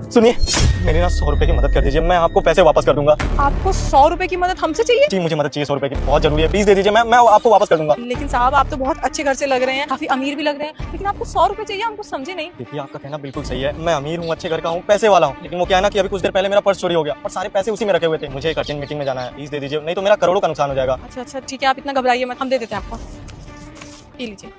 सुनिए, मेरी ना 100 रुपए की मदद कर दीजिए, मैं आपको पैसे वापस कर दूंगा। आपको 100 रुपए की मदद हमसे चाहिए? जी मुझे मदद चाहिए, 100 रुपए की बहुत जरूरी है, प्लीज दे दीजिए, मैं आपको वापस कर दूंगा। लेकिन साहब आप तो बहुत अच्छे घर से लग रहे हैं, काफी अमीर भी लग रहे हैं, लेकिन आपको 100 रुपए चाहिए, हम कुछ समझे नहीं। देखिए आपका कहना बिल्कुल सही है, मैं अमीर हूँ, अच्छे घर का हूँ, पैसे वाला हूँ, लेकिन वो क्या है ना कि अभी कुछ देर पहले मेरा पर्स चोरी हो गया और सारे पैसे उसी में रखे हुए थे। मुझे एक अर्जेंट मीटिंग में जाना है, प्लीज दे दीजिए, नहीं तो मेरा करोड़ों का नुकसान हो जाएगा। अच्छा ठीक है, आप इतना घबराइए मत, हम दे देते हैं आपको, पी लीजिए।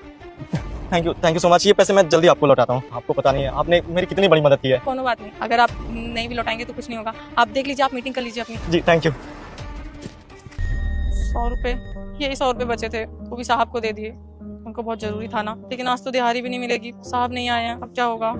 Thank you so much. ये पैसे मैं जल्दी आपको लौटाता हूँ। आपको पता नहीं है आपने मेरी कितनी बड़ी मदद की है। कोनो बात नहीं, अगर आप नहीं भी लौटाएंगे तो कुछ नहीं होगा, आप देख लीजिए, आप मीटिंग कर लीजिए अपनी। जी थैंक यू। 100 रुपए, यही 100 रुपए बचे थे, वो भी साहब को दे दिए, उनको बहुत जरूरी था ना। लेकिन आज तो दिहाड़ी भी नहीं मिलेगी, साहब नहीं आए हैं, अब क्या होगा।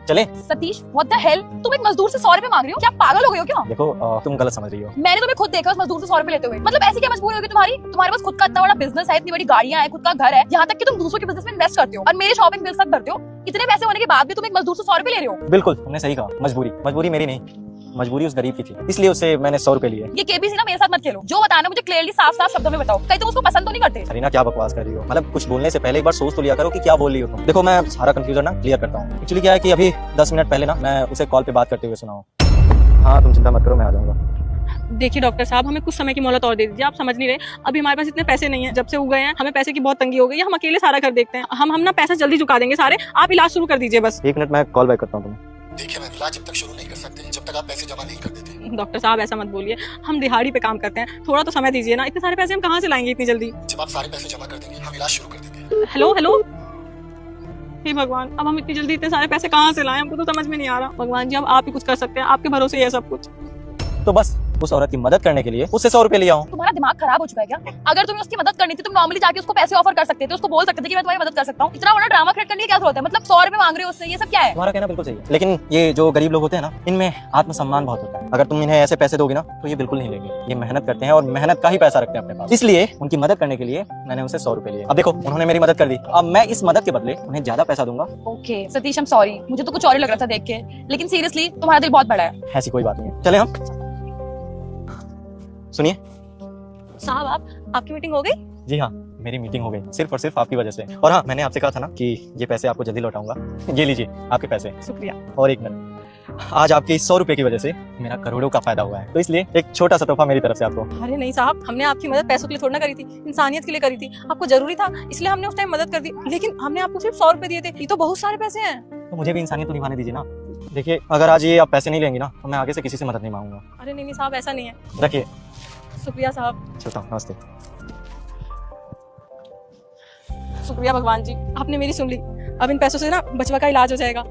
चले। सतीश, व्हाट द हेल, तुम एक मजदूर से 100 रुपए मांग रही हो? क्या पागल हो गए हो क्या? देखो तुम गलत समझ रही हो। मैंने तुम्हें खुद देखा उस मजदूर से 100 रुपए लेते हुए। मतलब ऐसी क्या मजबूरी होगी तुम्हारी? तुम्हारे पास खुद का इतना बड़ा बिजनेस है, इतनी बड़ी गाड़ियां हैं, खुद का घर है, यहाँ तक कि तुम दूसरों के बिजनेस में इन्वेस्ट करते हो और मेरे शॉपिंग बिल्स तक भरते हो। इतने पैसे होने के बाद भी तुम एक मजदूर से 100 रुपए ले रहे हो? बिल्कुल तुमने सही कहा, मजबूरी मेरी नहीं, मजबूरी उस गरीब की थी, इसलिए उससे मैंने 100 रुपए लिए। ये केबीसी ना मेरे साथ मत खेलो, जो बताना मुझे क्लियरली साफ साफ शब्दों में बताओ, कहीं तुम उसको पसंद तो नहीं करते? सरीना क्या बकवास कर रही हो, मतलब कुछ बोलने से पहले एक बार सोच तो लिया करो कि क्या बोल रही हो तुम। देखो मैं सारा कंफ्यूजन ना क्लियर करता हूँ। एक्चुअली क्या है कि अभी 10 मिनट पहले ना मैं उसे कॉल पे बात करते हुए सुना हूँ। हाँ तुम चिंता मत करो, मैं आ जाऊंगा। देखिए डॉक्टर साहब, हमें कुछ समय की मोहलत और दे दीजिए, आप समझ नहीं रहे, अभी हमारे पास इतने पैसे नहीं है, जब से उग गए हैं हमें पैसे की बहुत तंगी हो गई है, हम अकेले सारा कर देखते हैं, हम ना पैसा जल्दी चुका देंगे सारे, आप इलाज शुरू कर दीजिए बस। 1 मिनट मैं कॉल बैक करता हूँ तुम्हें। देखिए मैम, इलाज जब तक शुरू नहीं कर सकते जब तक आप पैसे जमा नहीं कर देते। डॉक्टर साहब ऐसा मत बोलिए, हम दिहाड़ी पे काम करते हैं, थोड़ा तो समय दीजिए ना, इतने सारे पैसे हम कहाँ से लाएंगे इतनी जल्दी। जब आप सारे पैसे जमा कर देंगे हम इलाज शुरू कर देंगे। हेलो हे भगवान, अब हम इतनी जल्दी इतने सारे पैसे कहाँ से लाएं, हमको तो समझ में नहीं आ रहा। भगवान जी, अब आप ही कुछ कर सकते हैं, आपके भरोसे ही है सब कुछ। तो बस उस औरत की मदद करने के लिए उससे 100 रुपए लिया हूँ। तुम्हारा दिमाग खराब हो चुका है क्या? अगर तुम्हें उसकी मदद करनी थी तुम नॉर्मली जाके उसको पैसे ऑफर कर सकते थे, उसको बोल सकते थे कि मैं तुम्हारी मदद कर सकता हूँ। इतना बड़ा ड्रामा क्रिएट करने की क्या जरूरत है? मतलब 100 रुपए मांग रहे हो उससे, ये सब क्या है? तुम्हारा कहना बिल्कुल सही है, लेकिन ये जो गरीब लोग होते हैं ना, इनमें आत्मसम्मान बहुत होता है। अगर तुम इन्हें ऐसे पैसे दोगे ना तो ये बिल्कुल नहीं लेंगे। ये मेहनत करते हैं और मेहनत का ही पैसा रखते हैं अपने पास, इसलिए उनकी मदद करने के लिए मैंने उनसे 100 रुपए लिए। अब देखो उन्होंने मेरी मदद कर दी, अब मैं इस मदद के बदले उन्हें ज्यादा पैसा दूंगा। Okay Satish, I am sorry, मुझे तो कुछ और ही लग रहा था देख के, लेकिन सीरियसली तुम्हारा दिल बहुत बड़ा है। ऐसी कोई बात नहीं है, चले हम। सुनिए साहब आपकी मीटिंग हो गई? जी हाँ, मेरी मीटिंग हो गई सिर्फ और सिर्फ आपकी वजह से। और हाँ, मैंने आपसे कहा था ना कि ये पैसे आपको जल्दी लौटाऊंगा। ये लीजिए आपके पैसे। शुक्रिया। और 1 मिनट, आज आपके 100 रुपए की वजह से मेरा करोड़ों का फायदा हुआ है, तो इसलिए एक छोटा सा तोहफा मेरी तरफ से आपको। अरे नहीं साहब, हमने आपकी मदद पैसों के लिए थोड़ी ना करी थी, इंसानियत के लिए करी थी, आपको जरूरी था इसलिए हमने उस टाइम मदद कर दी, लेकिन हमने आपको सिर्फ 100 रुपए दिए थे, ये तो बहुत सारे पैसे हैं। तो मुझे भी इंसानियत तो निभाने दीजिए ना। देखिए अगर आज ये आप पैसे नहीं लेंगे ना तो मैं आगे से किसी से मदद नहीं मांगूंगा। अरे नहीं साहब, ऐसा नहीं है। रखिए। शुक्रिया साहब। चलता हूँ, नमस्ते। शुक्रिया भगवान जी, आपने मेरी सुन ली, अब इन पैसों से ना बचवा का इलाज हो जाएगा।